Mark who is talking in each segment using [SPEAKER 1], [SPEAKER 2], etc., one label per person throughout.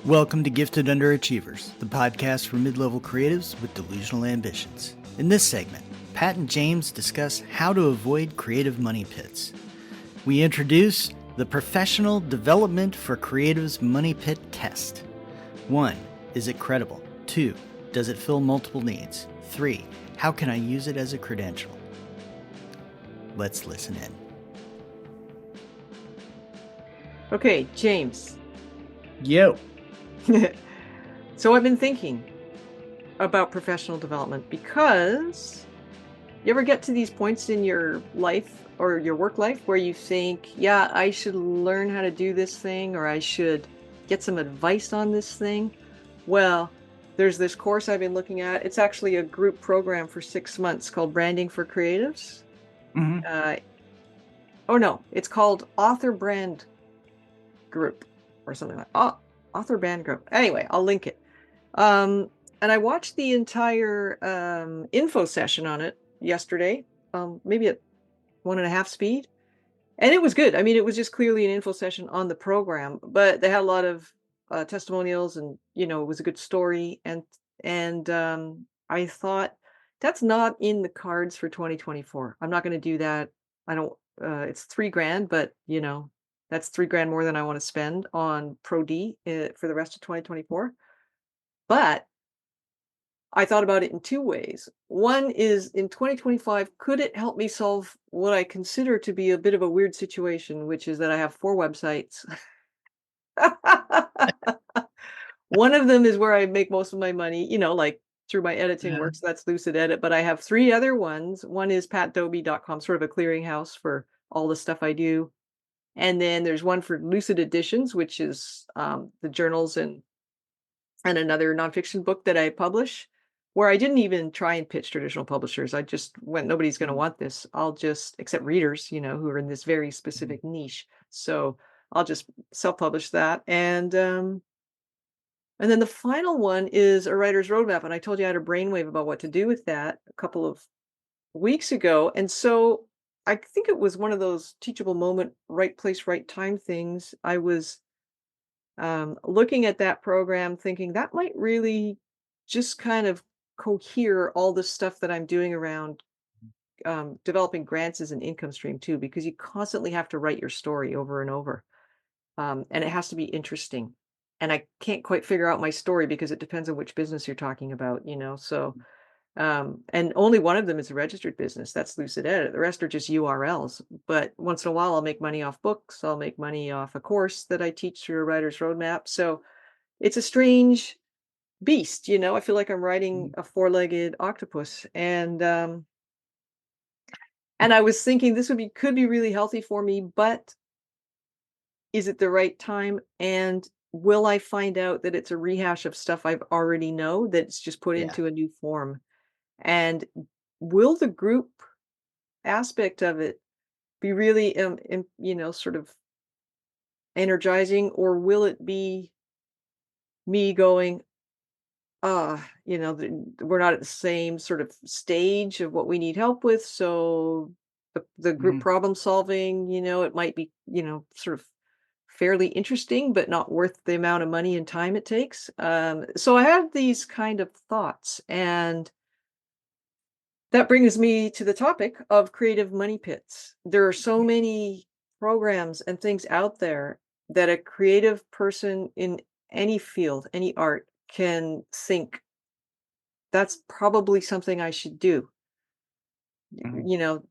[SPEAKER 1] Welcome to Gifted Underachievers, the podcast for mid-level creatives with delusional ambitions. In this segment, Pat and James discuss how to avoid creative money pits. We introduce the Professional Development for Creatives Money Pit Test. 1. Is it credible? 2. Does it fill multiple needs? 3. How can I use it as a credential? Let's listen in.
[SPEAKER 2] Okay, James.
[SPEAKER 1] Yo.
[SPEAKER 2] So I've been thinking about professional development because you ever get to these points in your life or your work life where you think, yeah, I should learn how to do this thing, or I should get some advice on this thing. Well, there's this course I've been looking at. It's actually a group program for 6 months called Branding for Creatives. It's called Author Brand Group or something like that. Author Brand Group. Anyway, I'll link it. And I watched the entire info session on it yesterday, maybe at 1.5 speed. And it was good. I mean, it was just clearly an info session on the program, but they had a lot of testimonials, and it was a good story. And I thought that's not in the cards for 2024. I'm not going to do that. I don't. It's $3,000, but that's $3,000 more than I want to spend on Pro D for the rest of 2024. But I thought about it in 2 ways. One is, in 2025, could it help me solve what I consider to be a bit of a weird situation, which is that I have 4 websites. One of them is where I make most of my money, like through my editing work. So that's Lucid Edit. But I have 3 other ones. One is patdoby.com, sort of a clearinghouse for all the stuff I do. And then there's one for Lucid Editions, which is the journals and another nonfiction book that I publish, where I didn't even try and pitch traditional publishers. I just went, nobody's going to want this. I'll just, except readers, who are in this very specific niche. So I'll just self-publish that. And then the final one is a writer's roadmap. And I told you I had a brainwave about what to do with that a couple of weeks ago. And so I think it was one of those teachable moment, right place, right time things. I was looking at that program thinking that might really just kind of cohere all the stuff that I'm doing around developing grants as an income stream too, because you constantly have to write your story over and over. And it has to be interesting. And I can't quite figure out my story because it depends on which business you're talking about, so and only one of them is a registered business. That's Lucid Edit. The rest are just URLs. But once in a while, I'll make money off books. I'll make money off a course that I teach through a writer's roadmap. So it's a strange beast. I feel like I'm riding a 4-legged octopus. And I was thinking this could be really healthy for me, but is it the right time? And will I find out that it's a rehash of stuff I've already know that's just put into a new form? And will the group aspect of it be really, sort of energizing, or will it be me going, we're not at the same sort of stage of what we need help with. So the group problem solving, it might be, sort of fairly interesting, but not worth the amount of money and time it takes. So I have these kind of thoughts, and that brings me to the topic of creative money pits. There are so many programs and things out there that a creative person in any field, any art, can think that's probably something I should do. You know,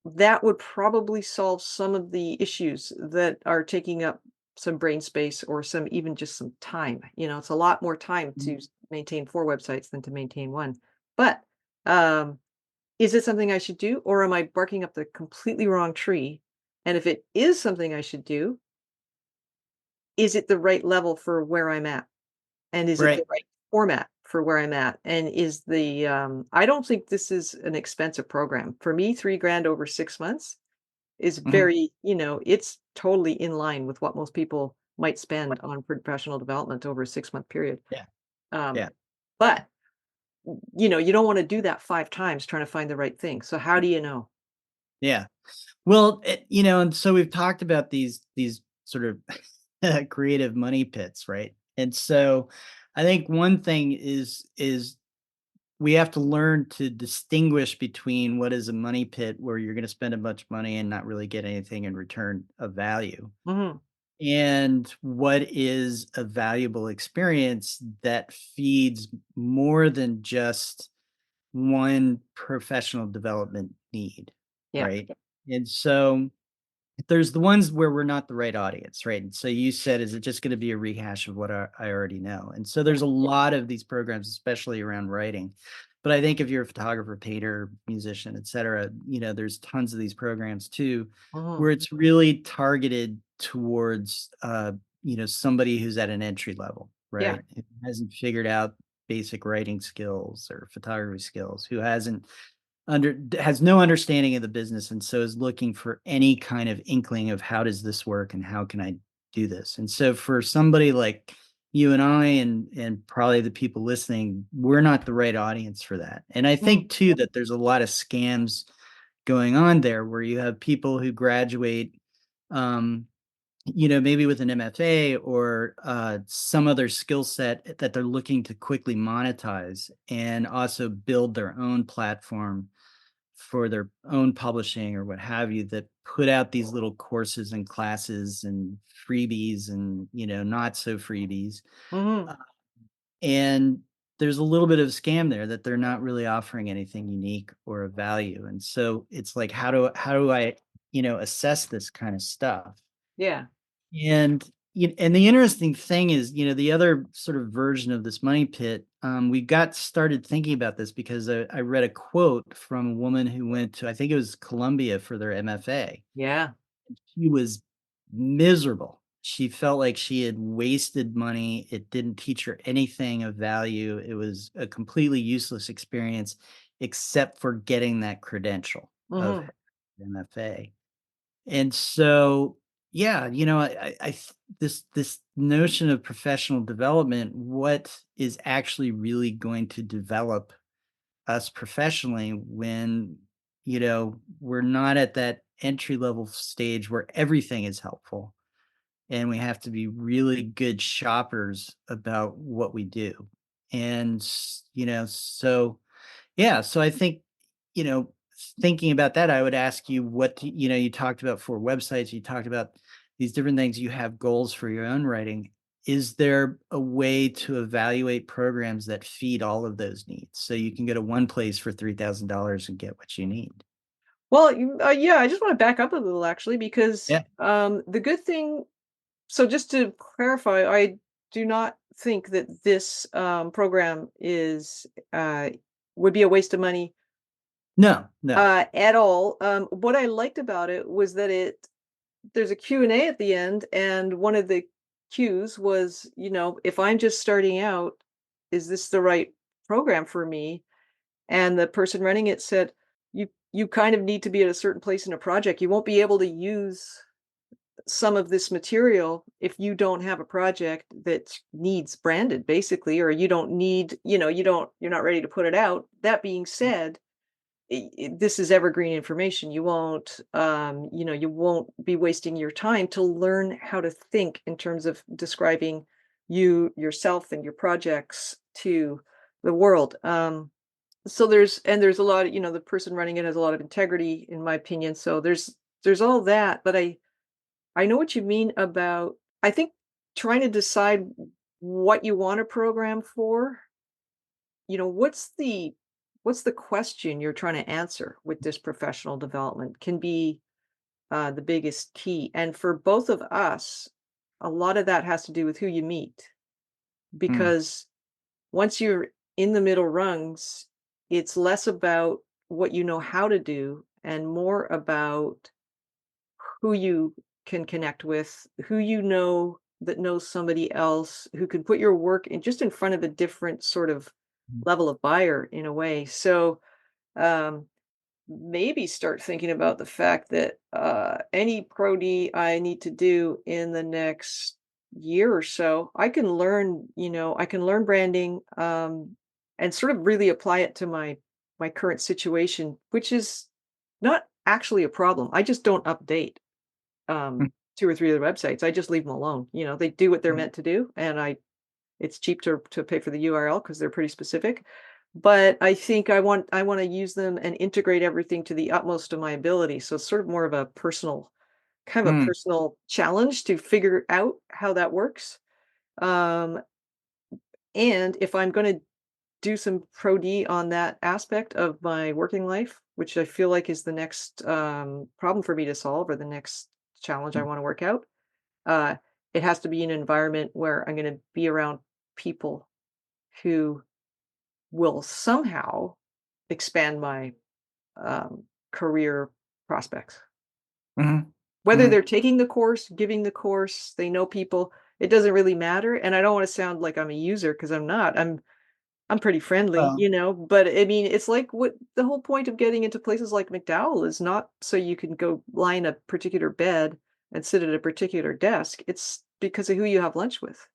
[SPEAKER 2] that would probably solve some of the issues that are taking up some brain space, or some, even just some time. It's a lot more time to maintain 4 websites than to maintain 1. But is it something I should do, or am I barking up the completely wrong tree? And if it is something I should do, is it the right level for where I'm at? And is it
[SPEAKER 1] Right.
[SPEAKER 2] the right format for where I'm at? And is the I don't think this is an expensive program. For me, $3,000 over 6 months is very, it's totally in line with what most people might spend on professional development over a 6-month period.
[SPEAKER 1] Yeah.
[SPEAKER 2] Um,
[SPEAKER 1] Yeah.
[SPEAKER 2] but you don't want to do that 5 times trying to find the right thing. So how do you know?
[SPEAKER 1] Yeah. Well, and so we've talked about these sort of creative money pits, right? And so I think one thing is we have to learn to distinguish between what is a money pit where you're going to spend a bunch of money and not really get anything in return of value,
[SPEAKER 2] Mhm.
[SPEAKER 1] and what is a valuable experience that feeds more than just one professional development need,
[SPEAKER 2] Yeah.
[SPEAKER 1] right? And so there's the ones where we're not the right audience, right? And so you said, is it just going to be a rehash of what I already know? And so
[SPEAKER 2] Yeah.
[SPEAKER 1] there's a lot of these programs, especially around writing. But I think if you're a photographer, painter, musician, et cetera, there's tons of these programs too,
[SPEAKER 2] Mhm.
[SPEAKER 1] where it's really targeted towards, somebody who's at an entry level,
[SPEAKER 2] Yeah.
[SPEAKER 1] right? Who hasn't figured out basic writing skills or photography skills, who has no understanding of the business, and so is looking for any kind of inkling of how does this work and how can I do this. And so for somebody like you and I and probably the people listening, we're not the right audience for that. And I
[SPEAKER 2] Mhm.
[SPEAKER 1] think too that there's a lot of scams going on there where you have people who graduate, um, maybe with an MFA or some other skill set that they're looking to quickly monetize and also build their own platform for their own publishing or what have you, that put out these little courses and classes and freebies and not so freebies.
[SPEAKER 2] Mhm.
[SPEAKER 1] Uh, and there's a little bit of scam there that they're not really offering anything unique or of value. And so it's like, how do I assess this kind of stuff?
[SPEAKER 2] Yeah.
[SPEAKER 1] And and the interesting thing is, the other sort of version of this money pit, we got started thinking about this because I read a quote from a woman who went to, I think it was Columbia for their MFA.
[SPEAKER 2] Yeah.
[SPEAKER 1] She was miserable. She felt like she had wasted money. It didn't teach her anything of value. It was a completely useless experience, except for getting that credential of
[SPEAKER 2] Mhm.
[SPEAKER 1] MFA. And so, yeah, this notion of professional development, what is actually really going to develop us professionally when, we're not at that entry level stage where everything is helpful and we have to be really good shoppers about what we do. And, so yeah, so I think, you know, thinking about that, I would ask you you talked about 4 websites, you talked about these different things, you have goals for your own writing. Is there a way to evaluate programs that feed all of those needs? So you can go to one place for $3,000 and get what you need?
[SPEAKER 2] Well, yeah, I just wanna back up a little actually because,
[SPEAKER 1] Yeah.
[SPEAKER 2] the good thing so just to clarify, I do not think that this, program is, would be a waste of money,
[SPEAKER 1] No, no.
[SPEAKER 2] at all. What I liked about it was that there's a Q&A at the end, and one of the Qs was, if I'm just starting out, is this the right program for me? And the person running it said, you kind of need to be at a certain place in a project. You won't be able to use some of this material if you don't have a project that needs branded basically, or you don't need, you're not ready to put it out. That being said, this is evergreen information. You won't be wasting your time to learn how to think in terms of describing yourself and your projects to the world. So there's a lot of, the person running it has a lot of integrity in my opinion. So there's all that, but I know what you mean about, I think, trying to decide what you want a program for. What's the question you're trying to answer with this professional development can be the biggest key. And for both of us, a lot of that has to do with who you meet,
[SPEAKER 1] Mm,
[SPEAKER 2] because once you're in the middle rungs, it's less about what you know how to do and more about who you can connect with, who you know that knows somebody else who can put your work in just in front of a different sort of
[SPEAKER 1] mm,
[SPEAKER 2] level of buyer in a way. So um, maybe start thinking about the fact that any pro D I need to do in the next year or so, I can learn branding and sort of really apply it to my current situation, which is not actually a problem. I just don't update
[SPEAKER 1] mm,
[SPEAKER 2] 2 or 3 other websites. I just leave them alone. They do what they're
[SPEAKER 1] mm.
[SPEAKER 2] meant to do, and I it's cheap to pay for the URL because they're pretty specific. But I think I want to use them and integrate everything to the utmost of my ability. So it's sort of more of a personal kind of a
[SPEAKER 1] Mm,
[SPEAKER 2] personal challenge to figure out how that works. Um, and if I'm going to do some pro D on that aspect of my working life, which I feel like is the next problem for me to solve or the next challenge I
[SPEAKER 1] mm,
[SPEAKER 2] want to work out, uh, it has to be an environment where I'm going to be around people who will somehow expand my career prospects.
[SPEAKER 1] mhm,
[SPEAKER 2] Whether
[SPEAKER 1] mhm.
[SPEAKER 2] they're taking the course, giving the course, they know people, it doesn't really matter. And I don't want to sound like I'm a user because I'm not. I'm pretty friendly,
[SPEAKER 1] Well,
[SPEAKER 2] but I mean, it's like what the whole point of getting into places like McDowell is not so you can go lie in a particular bed and sit at a particular desk. It's because of who you have lunch with.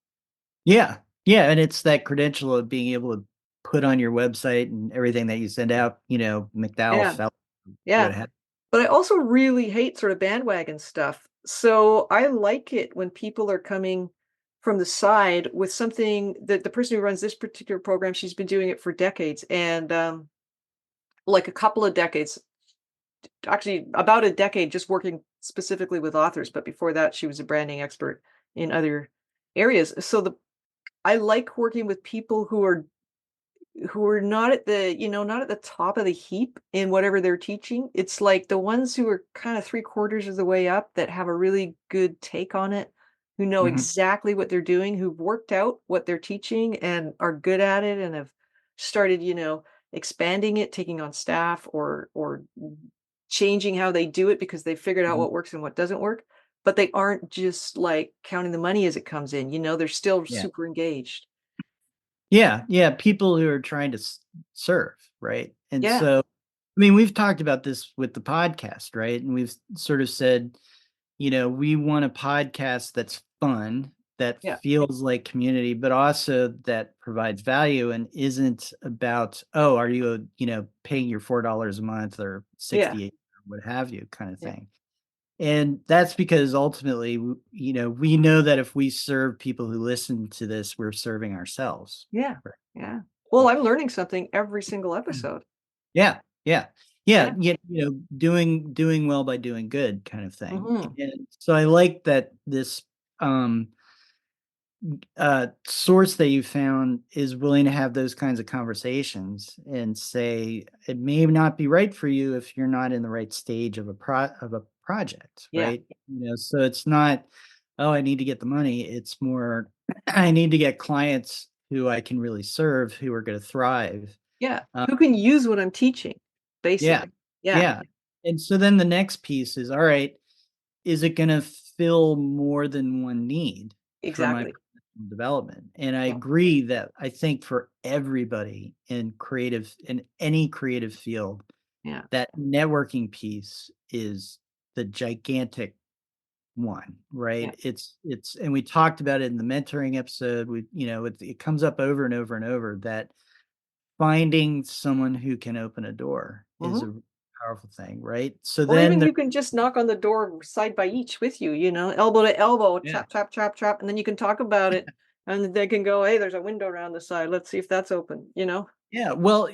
[SPEAKER 1] yeah, yeah, and it's that credential of being able to put on your website and everything that you send out, McDowell
[SPEAKER 2] Yeah.
[SPEAKER 1] Fellow,
[SPEAKER 2] Yeah.
[SPEAKER 1] what have.
[SPEAKER 2] But I also really hate sort of bandwagon stuff. So I like it when people are coming from the side with something that the person who runs this particular program, she's been doing it for decades and like a couple of decades, actually about a decade just working specifically with authors, but before that she was a branding expert in other areas. So the I like working with people who are not at the not at the top of the heap in whatever they're teaching. It's like the ones who are kind of three quarters of the way up that have a really good take on it, who know
[SPEAKER 1] Mhm,
[SPEAKER 2] exactly what they're doing, who've worked out what they're teaching and are good at it and have started expanding it, taking on staff or changing how they do it because they figured out
[SPEAKER 1] mhm.
[SPEAKER 2] what works and what doesn't work, but they aren't just like counting the money as it comes in. They're still
[SPEAKER 1] Yeah.
[SPEAKER 2] super engaged.
[SPEAKER 1] Yeah, yeah, people who are trying to serve, right? And
[SPEAKER 2] Yeah.
[SPEAKER 1] so, I mean, we've talked about this with the podcast, right? And we've sort of said, we want a podcast that's fun, that
[SPEAKER 2] Yeah.
[SPEAKER 1] feels like community, but also that provides value and isn't about, oh, are you, paying your $4 a month or
[SPEAKER 2] Yeah.
[SPEAKER 1] 68 or what have you kind of
[SPEAKER 2] Yeah.
[SPEAKER 1] thing. And that's because ultimately, we know that if we serve people who listen to this, we're serving ourselves.
[SPEAKER 2] Yeah,
[SPEAKER 1] Right.
[SPEAKER 2] yeah. Well, I'm learning something every single episode.
[SPEAKER 1] Yeah, yeah. Yeah,
[SPEAKER 2] Yeah.
[SPEAKER 1] doing well by doing good kind of thing.
[SPEAKER 2] Mhm.
[SPEAKER 1] And so I like that this, um, source that you found is willing to have those kinds of conversations and say, "It may not be right for you if you're not in the right stage of a project,"
[SPEAKER 2] Yeah.
[SPEAKER 1] right? So it's not, "Oh, I need to get the money." It's more, "I need to get clients who I can really serve, who are gonna thrive."
[SPEAKER 2] Yeah.
[SPEAKER 1] Uh
[SPEAKER 2] Who can use what I'm teaching,
[SPEAKER 1] Yeah.
[SPEAKER 2] basically. Yeah,
[SPEAKER 1] Yeah. And so then the next piece is, all right, is it gonna fill more than one need for my
[SPEAKER 2] exactly.
[SPEAKER 1] professional development? And I
[SPEAKER 2] Yeah,
[SPEAKER 1] agree that I think for everybody in any creative field,
[SPEAKER 2] yeah.
[SPEAKER 1] that networking piece is the gigantic one,
[SPEAKER 2] Yeah.
[SPEAKER 1] right? It's and we talked about it in the mentoring episode. It comes up over and over and over that finding someone who can open a door is
[SPEAKER 2] Mhm.
[SPEAKER 1] a powerful thing, right? So
[SPEAKER 2] Or
[SPEAKER 1] then
[SPEAKER 2] even
[SPEAKER 1] there.
[SPEAKER 2] you can just knock on the door side by each with you, elbow to elbow,
[SPEAKER 1] Yeah.
[SPEAKER 2] chop, chop, chop, chop, and then you can talk about it, and they can go, "Hey, there's a window around the side. Let's see if that's open."
[SPEAKER 1] Yeah, well,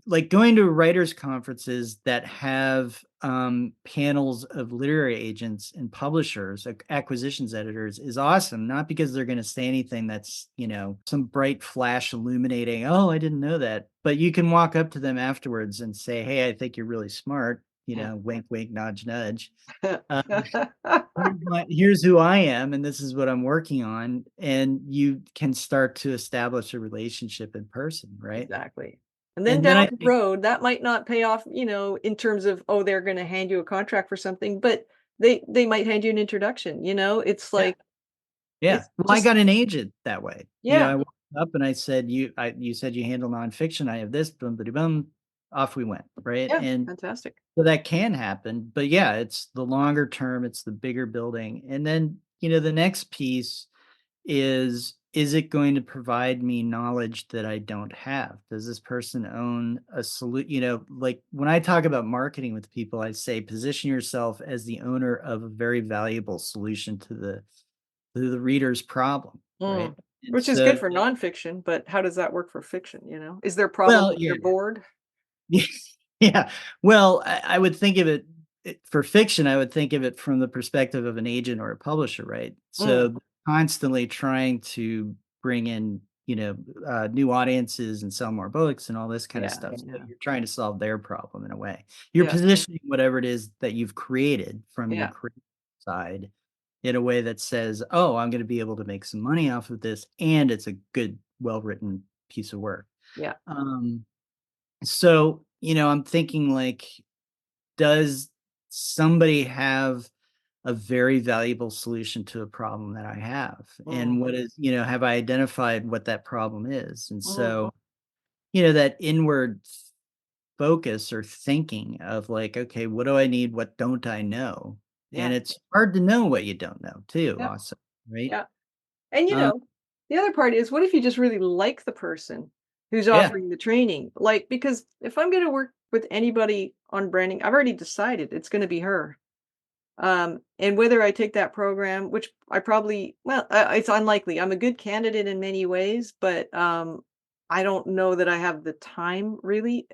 [SPEAKER 1] like going to writers conferences that have panels of literary agents and publishers, acquisitions editors is awesome, not because they're going to say anything that's, some bright flash illuminating, oh, I didn't know that, but you can walk up to them afterwards and say, hey, I think you're really smart,
[SPEAKER 2] Yeah.
[SPEAKER 1] wink, wink, nudge, nudge. Uh, here's who I am, and this is what I'm working on, and you can start to establish a relationship in person, right?
[SPEAKER 2] Exactly. And then
[SPEAKER 1] And then
[SPEAKER 2] down
[SPEAKER 1] I
[SPEAKER 2] the
[SPEAKER 1] think,
[SPEAKER 2] road, that might not pay off, in terms of, oh, they're gonna hand you a contract for something, but they might hand you an introduction. It's
[SPEAKER 1] yeah,
[SPEAKER 2] like
[SPEAKER 1] yeah.
[SPEAKER 2] it's
[SPEAKER 1] Well, I
[SPEAKER 2] just
[SPEAKER 1] got an agent that way.
[SPEAKER 2] yeah,
[SPEAKER 1] I walked up and I said, you said you handle nonfiction. I have this, boom, boom, boom. Off we went, right?
[SPEAKER 2] yeah,
[SPEAKER 1] And
[SPEAKER 2] fantastic.
[SPEAKER 1] so that can happen, but yeah, it's the longer term, it's the bigger building, and then the next piece is it going to provide me knowledge that I don't have? Does this person own a solution? Like when I talk about marketing with people, I say position yourself as the owner of a very valuable solution to the reader's problem. right?
[SPEAKER 2] Mm.
[SPEAKER 1] And
[SPEAKER 2] Which is
[SPEAKER 1] so,
[SPEAKER 2] good for nonfiction, but how does that work for fiction, you know? Is there a problem
[SPEAKER 1] well,
[SPEAKER 2] that
[SPEAKER 1] yeah.
[SPEAKER 2] you're bored?
[SPEAKER 1] Yeah. Well, I would think of for fiction, I would think of it from the perspective of an agent or a publisher, right?
[SPEAKER 2] Mm.
[SPEAKER 1] So constantly trying to bring in, new audiences and sell more books and all this kind of
[SPEAKER 2] Yeah,
[SPEAKER 1] stuff. So
[SPEAKER 2] yeah,
[SPEAKER 1] you're trying to solve their problem in a way. You're
[SPEAKER 2] yeah,
[SPEAKER 1] positioning whatever it is that you've created from your
[SPEAKER 2] yeah,
[SPEAKER 1] creative side in a way that says, "Oh, I'm going to be able to make some money off of this, and it's a good, well-written piece of work."
[SPEAKER 2] yeah.
[SPEAKER 1] Um, so, I'm thinking like, does somebody have a very valuable solution to a problem that I have? And
[SPEAKER 2] Mm,
[SPEAKER 1] what is, have I identified what that problem is? And
[SPEAKER 2] mm,
[SPEAKER 1] so, that inward focus or thinking of like, okay, what do I need? What don't I know? And
[SPEAKER 2] yeah,
[SPEAKER 1] it's hard to know what you don't know too,
[SPEAKER 2] yeah,
[SPEAKER 1] also, right?
[SPEAKER 2] yeah. And,
[SPEAKER 1] Um,
[SPEAKER 2] the other part is, what if you just really like the person who's
[SPEAKER 1] yeah,
[SPEAKER 2] offering the training? Like, because if I'm gonna work with anybody on branding, I've already decided it's gonna be her. And whether I take that program, which I probably well, it's unlikely. I'm a good candidate in many ways, but, I don't know that I have the time really.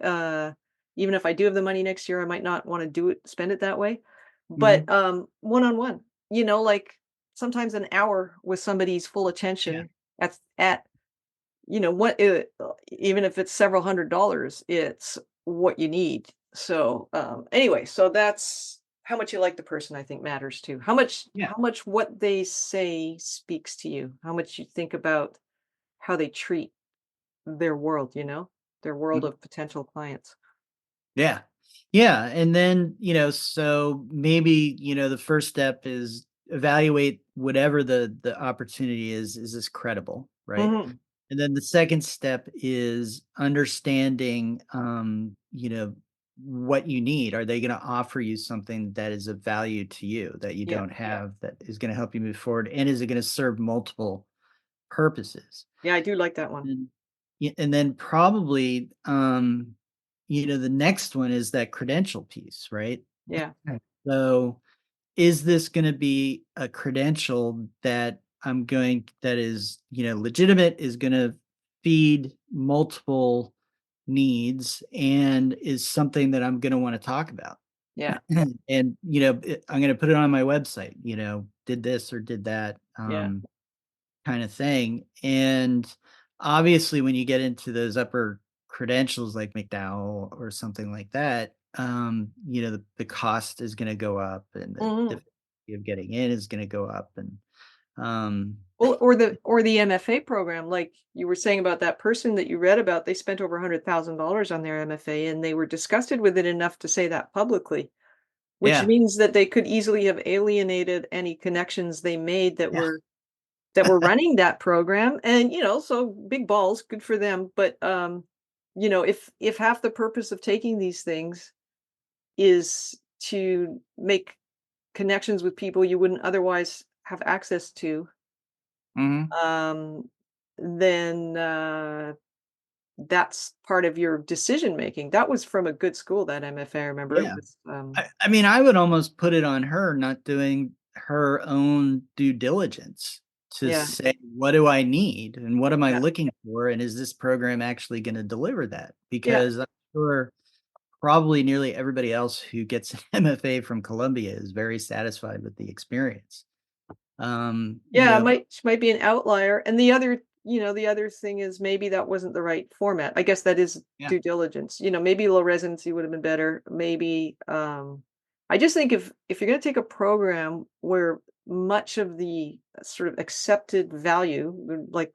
[SPEAKER 2] Even if I do have the money next year, I might not wanna do it spend it that way. But,
[SPEAKER 1] mhm,
[SPEAKER 2] one-on-one, like, sometimes an hour with somebody's full
[SPEAKER 1] yeah,
[SPEAKER 2] attention at what, even if it's several $100s, it's what you need. So, anyway, so that's how much you like the person, I think, matters too.
[SPEAKER 1] yeah.
[SPEAKER 2] How much what they say speaks to you, how much you think about how they treat their world, their world of potential clients.
[SPEAKER 1] Yeah. Yeah, and then, so maybe, the first step is evaluate whatever the opportunity is this credible, right?
[SPEAKER 2] Mhm.
[SPEAKER 1] And then the second step is understanding, what you need. Are they going to offer you something that is of value to you that you
[SPEAKER 2] Yeah.
[SPEAKER 1] don't have that is going to help you move forward? And is it going to serve multiple purposes?
[SPEAKER 2] Yeah, I do like that one.
[SPEAKER 1] And and then probably, the next one is that credential piece, right?
[SPEAKER 2] Yeah.
[SPEAKER 1] Right. So, is this gonna be a credential that is, legitimate, is gonna feed multiple needs, and is something that I'm gonna wanna talk about?
[SPEAKER 2] Yeah.
[SPEAKER 1] And, I'm gonna put it on my website, did this or did that,
[SPEAKER 2] Yeah.
[SPEAKER 1] kind of thing. And obviously, when you get into those upper credentials like McDowell or something like that, the cost is going to go up and the
[SPEAKER 2] Mhm.
[SPEAKER 1] difficulty of getting in is going to go up. And um,
[SPEAKER 2] Well, or the MFA program, like you were saying about that person that you read about, they spent over $100,000 on their MFA, and they were disgusted with it enough to say that publicly, which
[SPEAKER 1] yeah,
[SPEAKER 2] means that they could easily have alienated any connections they made that
[SPEAKER 1] yeah,
[SPEAKER 2] were running that program, and, so big balls, good for them, but, if half the purpose of taking these things is to make connections with people you wouldn't otherwise have access to,
[SPEAKER 1] hmm,
[SPEAKER 2] then that's part of your decision making. That was from a good school, that MFA. I remember it
[SPEAKER 1] yeah.
[SPEAKER 2] was.
[SPEAKER 1] I mean, I would almost put it on her not doing her own due diligence to
[SPEAKER 2] Yeah,
[SPEAKER 1] say, what do I need and what am I
[SPEAKER 2] yeah,
[SPEAKER 1] looking for? And is this program actually going to deliver that?
[SPEAKER 2] yeah,
[SPEAKER 1] Because I'm sure probably nearly everybody else who gets an MFA from Columbia is very satisfied with the experience. Um, you
[SPEAKER 2] yeah.
[SPEAKER 1] know,
[SPEAKER 2] She might be an outlier. And the other thing is maybe that wasn't the right format. I guess that is
[SPEAKER 1] yeah,
[SPEAKER 2] due diligence. Maybe low residency would have been better. Maybe. I just think if you're going to take a program where much of the sort of accepted value, like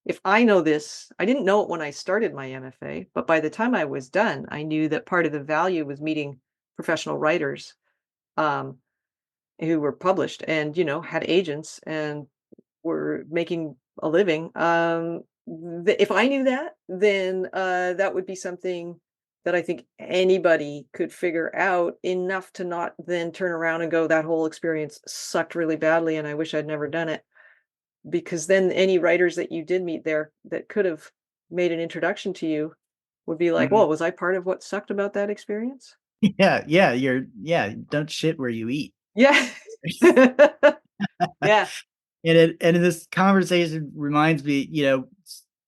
[SPEAKER 2] if I know this, I didn't know it when I started my MFA, but by the time I was done, I knew that part of the value was meeting professional writers, um, who were published and, had agents and were making a living. If I knew that, then that would be something that I think anybody could figure out enough to not then turn around and go, that whole experience sucked really badly and I wish I'd never done it. Because then any writers that you did meet there that could have made an introduction to you would be like,
[SPEAKER 1] mhm.
[SPEAKER 2] "Well, was I part of what sucked about that experience?"
[SPEAKER 1] Yeah, yeah, don't shit where you eat.
[SPEAKER 2] Yeah. Yeah.
[SPEAKER 1] and this conversation reminds me,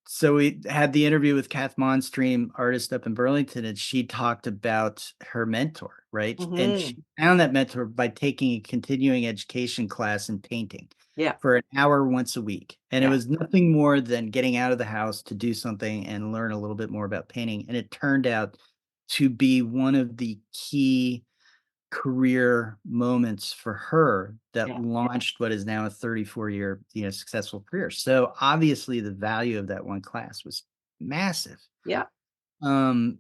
[SPEAKER 1] so we had the interview with Kath Monstream, artist up in Burlington, and she talked about her mentor, right? And she
[SPEAKER 2] Hmm.
[SPEAKER 1] found that mentor by taking a continuing education class in painting
[SPEAKER 2] Yeah,
[SPEAKER 1] for an hour once a week. And it
[SPEAKER 2] yeah,
[SPEAKER 1] was nothing more than getting out of the house to do something and learn a little bit more about painting. And it turned out to be one of the key career moments for her that
[SPEAKER 2] yeah,
[SPEAKER 1] launched what is now a 34-year, successful career. So obviously the value of that one class was massive.
[SPEAKER 2] yeah,
[SPEAKER 1] Um,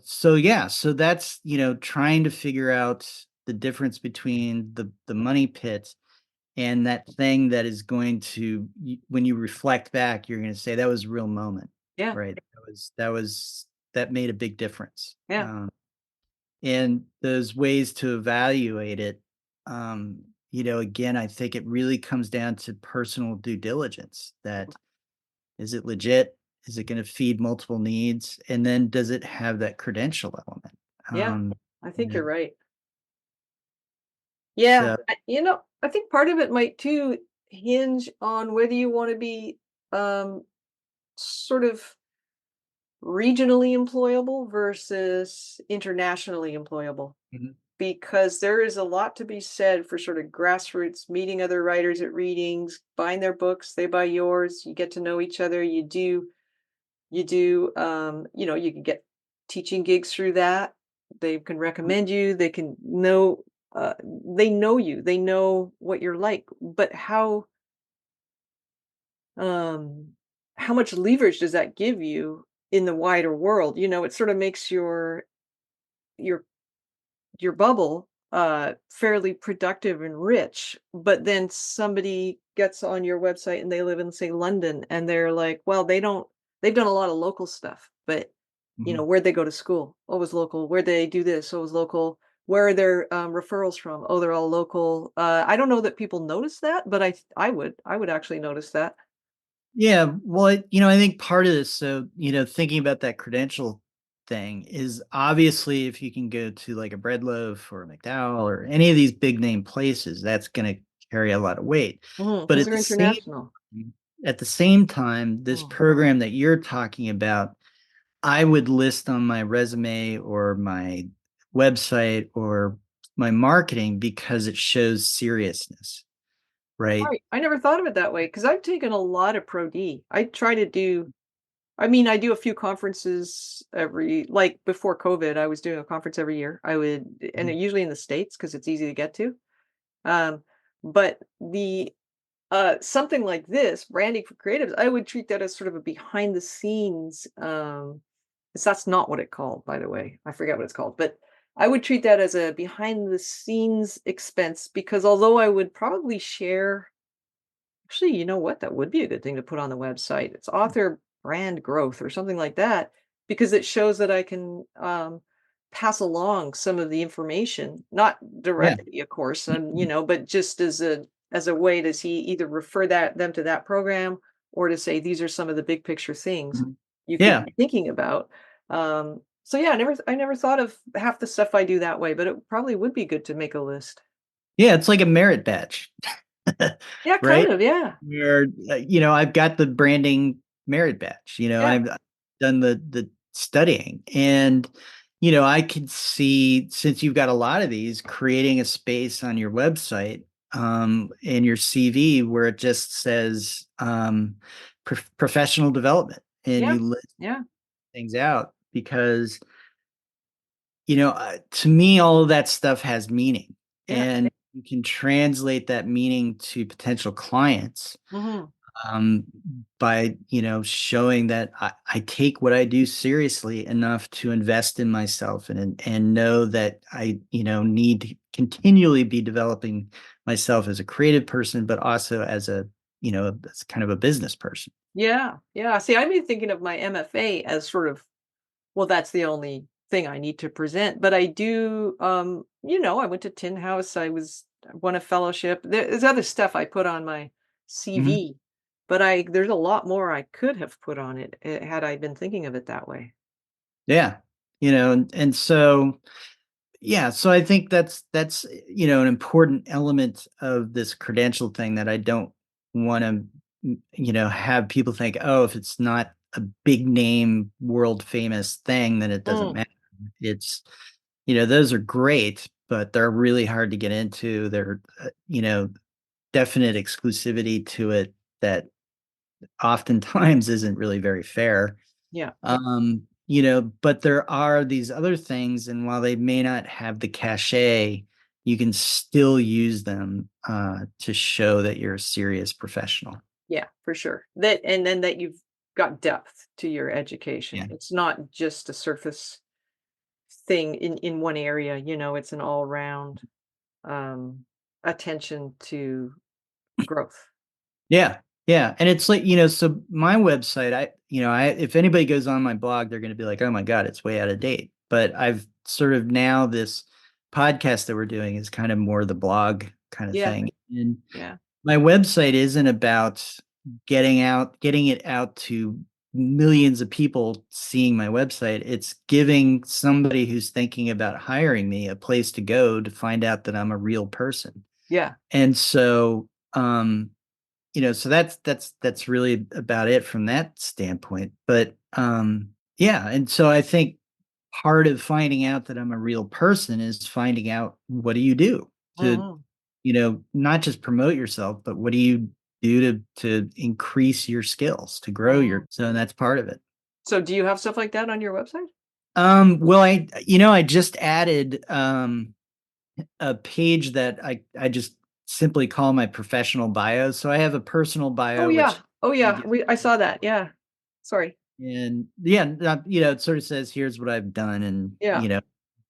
[SPEAKER 1] so yeah, so that's, trying to figure out the difference between the money pit and that thing that is going to, when you reflect back, you're going to say that was a real moment,
[SPEAKER 2] yeah,
[SPEAKER 1] right? That made a big difference.
[SPEAKER 2] yeah,
[SPEAKER 1] And those ways to evaluate it, again, I think it really comes down to personal due diligence. That is it legit? Is it going to feed multiple needs? And then does it have that credential element?
[SPEAKER 2] yeah.
[SPEAKER 1] Um,
[SPEAKER 2] I
[SPEAKER 1] you
[SPEAKER 2] think
[SPEAKER 1] know,
[SPEAKER 2] you're right. Yeah,
[SPEAKER 1] so
[SPEAKER 2] I think part of it might too hinge on whether you want to be um sort of regionally employable versus internationally employable,
[SPEAKER 1] mhm,
[SPEAKER 2] because there is a lot to be said for sort of grassroots meeting other writers at readings, buying their books, they buy yours, you get to know each other, you can get teaching gigs through that. They can recommend you, they can know they know you, they know what you're like, but um how much leverage does that give you in the wider world? It sort of makes your your bubble fairly productive and rich, but then somebody gets on your website and they live in, say, London, and they're like, well, they've done a lot of local stuff, but
[SPEAKER 1] mhm.
[SPEAKER 2] where'd they go to school? Oh, it was local. Where'd they do this? Oh, it was local. Where are their referrals from? Oh, they're all local. I don't know that people notice that, but I would actually notice that.
[SPEAKER 1] Yeah, well, I think part of this, so, thinking about that credential thing is obviously if you can go to like a Bread Loaf or a McDowell or any of these big name places, that's going to carry a lot of weight. But
[SPEAKER 2] Because they're international.
[SPEAKER 1] at the same time, this
[SPEAKER 2] Mm.
[SPEAKER 1] program that you're talking about, I would list on my resume or my website or my marketing because it shows seriousness, right?
[SPEAKER 2] Right. I never thought of it that way because I've taken a lot of Pro D. I try to do I mean, I do a few conferences like before COVID, I was doing a conference every year. And
[SPEAKER 1] Mhm.
[SPEAKER 2] usually in the States because it's easy to get to. Um, but the something like this, branding for creatives, I would treat that as sort of a behind the scenes. 'Cause that's not what it called, by the way. I forget what it's called, but I would treat that as a behind the scenes expense because although I would probably share. Actually, you know what? That would be a good thing to put on the website. It's author brand growth or something like that, because it shows that I can pass along some of the information, not
[SPEAKER 1] Yeah.
[SPEAKER 2] directly, of course, and but just as a way to see either refer them to that program or to say these are some of the big picture things
[SPEAKER 1] Mhm.
[SPEAKER 2] you could
[SPEAKER 1] Yeah.
[SPEAKER 2] be thinking about. So yeah, I never thought of half the stuff I do that way, but it probably would be good to make a list.
[SPEAKER 1] Yeah, it's like a merit badge,
[SPEAKER 2] Yeah, kind
[SPEAKER 1] right?
[SPEAKER 2] of. Yeah.
[SPEAKER 1] Where, I've got the branding merit badge,
[SPEAKER 2] Yeah.
[SPEAKER 1] I've done the studying and, I can see since you've got a lot of these creating a space on your website, in your CV where it just says, professional development and
[SPEAKER 2] Yeah.
[SPEAKER 1] you list
[SPEAKER 2] Yeah.
[SPEAKER 1] things out because to me, all of that stuff has meaning,
[SPEAKER 2] Yeah.
[SPEAKER 1] and you can translate that meaning to potential clients
[SPEAKER 2] Mhm.
[SPEAKER 1] um, by showing that I take what I do seriously enough to invest in myself and know that I need to continually be developing myself as a creative person, but also as as kind of a business person.
[SPEAKER 2] Yeah, yeah. See, I've been thinking of my MFA as sort of, well, that's the only thing I need to present. But I do, I went to Tin House. I won a fellowship. There's other stuff I put on my
[SPEAKER 1] Mhm.
[SPEAKER 2] CV, but there's a lot more I could have put on it had I been thinking of it that way.
[SPEAKER 1] Yeah, and so. Yeah, so I think that's an important element of this credential thing that I don't want to, have people think, oh, if it's not a big name, world famous thing, then it doesn't
[SPEAKER 2] Mm,
[SPEAKER 1] matter. It's, those are great, but they're really hard to get into. They're, definite exclusivity to it that oftentimes isn't really very fair.
[SPEAKER 2] yeah.
[SPEAKER 1] But there are these other things, and while they may not have the cachet, you can still use them to show that you're a serious professional.
[SPEAKER 2] Yeah, for sure. That and then that you've got depth to your education.
[SPEAKER 1] Yeah.
[SPEAKER 2] It's not just a surface thing in one area, it's an all-round um attention to growth.
[SPEAKER 1] Yeah. Yeah. And it's like, so my website, if anybody goes on my blog, they're going to be like, oh my God, it's way out of date. But I've sort of now this podcast that we're doing is kind of more the blog kind of
[SPEAKER 2] Yeah,
[SPEAKER 1] thing. And
[SPEAKER 2] yeah.
[SPEAKER 1] my website isn't about getting it out to millions of people seeing my website. It's giving somebody who's thinking about hiring me a place to go to find out that I'm a real person.
[SPEAKER 2] Yeah.
[SPEAKER 1] And so, so that's really about it from that standpoint. But yeah, and so I think part of finding out that I'm a real person is finding out what do you do to,
[SPEAKER 2] Mhm.
[SPEAKER 1] not just promote yourself, but what do you do to increase your skills, to grow
[SPEAKER 2] Mhm.
[SPEAKER 1] your, so that's part of it.
[SPEAKER 2] So do you have stuff like that on your website?
[SPEAKER 1] Well, I just added a page that I just simply call my professional bio. So I have a personal
[SPEAKER 2] Oh
[SPEAKER 1] bio,
[SPEAKER 2] yeah.
[SPEAKER 1] which
[SPEAKER 2] Oh
[SPEAKER 1] I
[SPEAKER 2] yeah.
[SPEAKER 1] give,
[SPEAKER 2] I saw that. Yeah. Sorry.
[SPEAKER 1] and yeah, it sort of says here's what I've done, and
[SPEAKER 2] Yeah.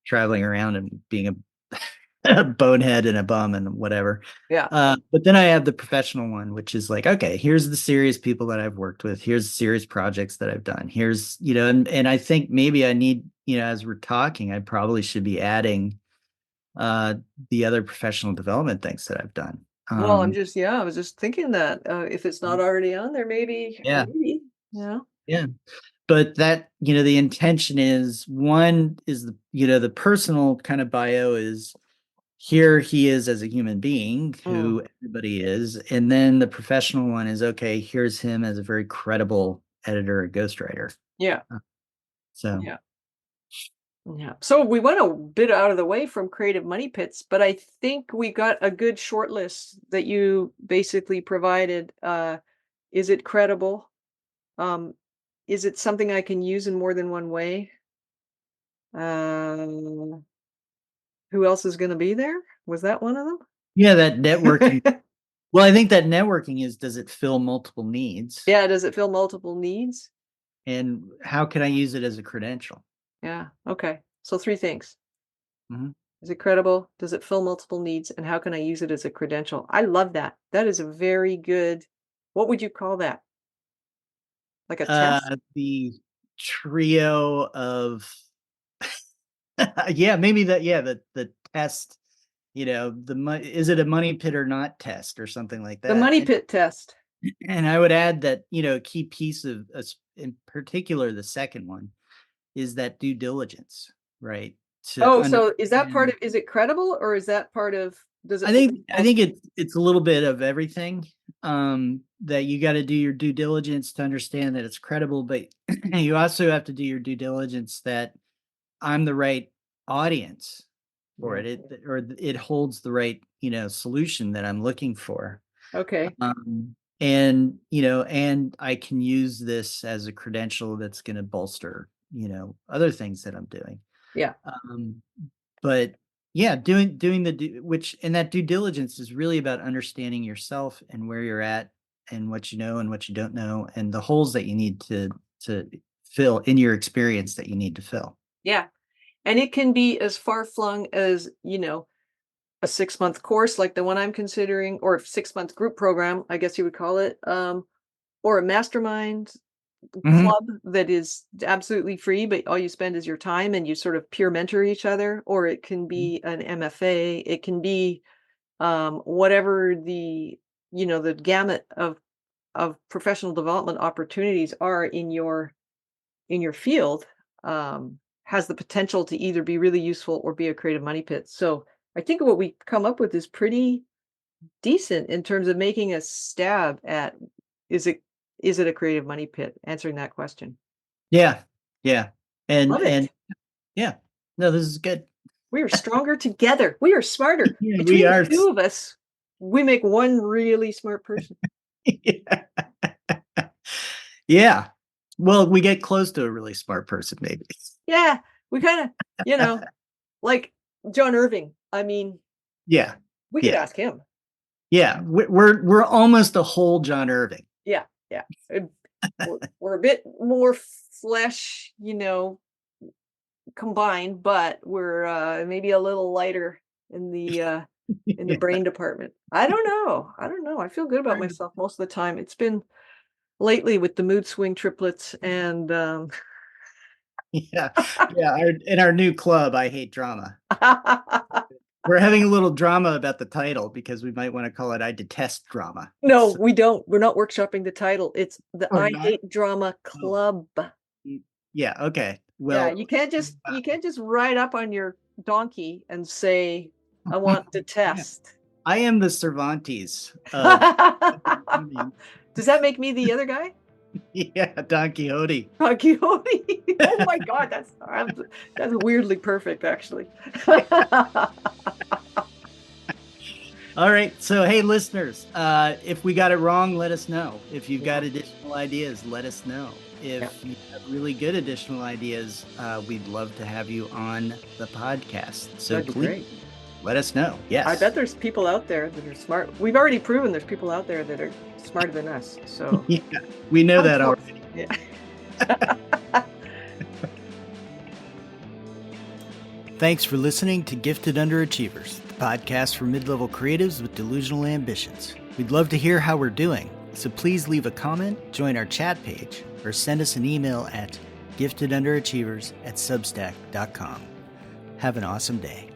[SPEAKER 1] traveling around and being a bonehead and a bum and whatever.
[SPEAKER 2] Yeah.
[SPEAKER 1] But then I have the professional one, which is like, okay, here's the serious people that I've worked with. Here's the serious projects that I've done. Here's, and I think maybe I need, as we're talking, I probably should be adding uh, the other professional development things that I've done.
[SPEAKER 2] Well, I was just thinking that if it's not already on there,
[SPEAKER 1] Yeah,
[SPEAKER 2] maybe, yeah.
[SPEAKER 1] yeah. But that, the intention is one is the personal kind of bio is here he is as a human being
[SPEAKER 2] Mm.
[SPEAKER 1] who everybody is. And then the professional one is okay, here's him as a very credible editor and ghostwriter.
[SPEAKER 2] Yeah.
[SPEAKER 1] Uh, So,
[SPEAKER 2] Yeah. Yeah. So we went a bit out of the way from creative money pits, but I think we got a good short list that you basically provided. Is it credible? Um, is it something I can use in more than one way? Uh, who else is going to be there? Was that one of
[SPEAKER 1] yeah, that networking.
[SPEAKER 2] them?
[SPEAKER 1] Well, I think that networking is, does it fill multiple needs?
[SPEAKER 2] Yeah. Does it fill multiple needs?
[SPEAKER 1] And how can I use it as a credential?
[SPEAKER 2] Yeah. Okay. So three things.
[SPEAKER 1] Mhm.
[SPEAKER 2] Is it credible? Does it fill multiple needs? And how can I use it as a credential? I love that. That is a very good, what would you call that? Like a test?
[SPEAKER 1] The trio of yeah, maybe that, yeah, the test, is it a money pit or not test or something like
[SPEAKER 2] The
[SPEAKER 1] that.
[SPEAKER 2] money pit test.
[SPEAKER 1] And I would add that, a key piece of in particular, the second one is that due diligence, right? To
[SPEAKER 2] Oh, so is that part
[SPEAKER 1] understand.
[SPEAKER 2] of, is it credible or is that part of, does it
[SPEAKER 1] I
[SPEAKER 2] fill
[SPEAKER 1] think I think
[SPEAKER 2] multiple?
[SPEAKER 1] it's a little bit of everything. That you got to do your due diligence to understand that it's credible, but you also have to do your due diligence that I'm the right audience for
[SPEAKER 2] Yeah.
[SPEAKER 1] it. It holds the right, solution that I'm looking for.
[SPEAKER 2] Okay.
[SPEAKER 1] And I can use this as a credential that's going to bolster, other things that I'm doing.
[SPEAKER 2] Yeah.
[SPEAKER 1] Um, but yeah, doing which, and that due diligence is really about understanding yourself and where you're at and what you know and what you don't know and the holes that you need to fill in your experience that you need to fill.
[SPEAKER 2] Yeah. And it can be as far flung as, a 6-month course like the one I'm considering, or a 6-month group program, I guess you would call it, or a mastermind
[SPEAKER 1] Mhm.
[SPEAKER 2] club that is absolutely free, but all you spend is your time and you sort of peer mentor each other, or it can
[SPEAKER 1] Mhm.
[SPEAKER 2] be an MFA, it can be whatever the gamut of professional development opportunities are in your field, has the potential to either be really useful or be a creative money pit. So I think what we come up with is pretty decent in terms of making a stab at, is it a creative money pit? Answering that question.
[SPEAKER 1] Yeah. Yeah.
[SPEAKER 2] Love
[SPEAKER 1] And
[SPEAKER 2] it.
[SPEAKER 1] yeah. No, this is good.
[SPEAKER 2] We are stronger together. We are smarter.
[SPEAKER 1] Yeah, we
[SPEAKER 2] Between the
[SPEAKER 1] are.
[SPEAKER 2] 2 of us, we make one really smart person.
[SPEAKER 1] Yeah. Yeah. Well, we get close to a really smart person, maybe.
[SPEAKER 2] Yeah, we kinda, you know, like John Irving. I mean,
[SPEAKER 1] Yeah.
[SPEAKER 2] we could
[SPEAKER 1] Yeah.
[SPEAKER 2] ask him.
[SPEAKER 1] Yeah. We're almost a whole John Irving.
[SPEAKER 2] Yeah, yeah. We're a bit more flesh, combined, but we're, maybe a little lighter in the
[SPEAKER 1] Yeah.
[SPEAKER 2] brain department. I don't know. I feel good about myself most of the time. It's been lately with the mood swing triplets and,
[SPEAKER 1] Yeah. Yeah. In our new club, I hate drama. We're having a little drama about the title because we might want to call it I Detest Drama.
[SPEAKER 2] No,
[SPEAKER 1] So,
[SPEAKER 2] we don't. We're not workshopping the title. It's the
[SPEAKER 1] oh,
[SPEAKER 2] I
[SPEAKER 1] not?
[SPEAKER 2] Hate Drama
[SPEAKER 1] Oh,
[SPEAKER 2] Club.
[SPEAKER 1] yeah. Okay.
[SPEAKER 2] Yeah,
[SPEAKER 1] Well,
[SPEAKER 2] you can't just ride up on your donkey and say, "I
[SPEAKER 1] uh,
[SPEAKER 2] want to
[SPEAKER 1] yeah,
[SPEAKER 2] test."
[SPEAKER 1] I am the Cervantes of,
[SPEAKER 2] Does that make me the other guy?
[SPEAKER 1] yeah, Don Quixote.
[SPEAKER 2] Don Quixote. Oh my god, that's weirdly perfect, actually.
[SPEAKER 1] All right. So, hey, listeners, if we got it wrong, let us know. If you've
[SPEAKER 2] Yeah,
[SPEAKER 1] got additional ideas, let us know.
[SPEAKER 2] yeah,
[SPEAKER 1] If you have really good additional ideas, we'd love to have you on the podcast. So
[SPEAKER 2] that'd be
[SPEAKER 1] please
[SPEAKER 2] great.
[SPEAKER 1] let us know.
[SPEAKER 2] I bet
[SPEAKER 1] Yes.
[SPEAKER 2] there's people out there that are smart. We've already proven there's people out there that are smarter than us, so
[SPEAKER 1] Yeah, we know
[SPEAKER 2] come
[SPEAKER 1] that
[SPEAKER 2] forth.
[SPEAKER 1] already.
[SPEAKER 2] Yeah.
[SPEAKER 1] Thanks for listening to Gifted Underachievers, the podcast for mid-level creatives with delusional ambitions. We'd love to hear how we're doing, so please leave a comment, join our chat page, or send us an email at giftedunderachievers@substack.com. Have an awesome day.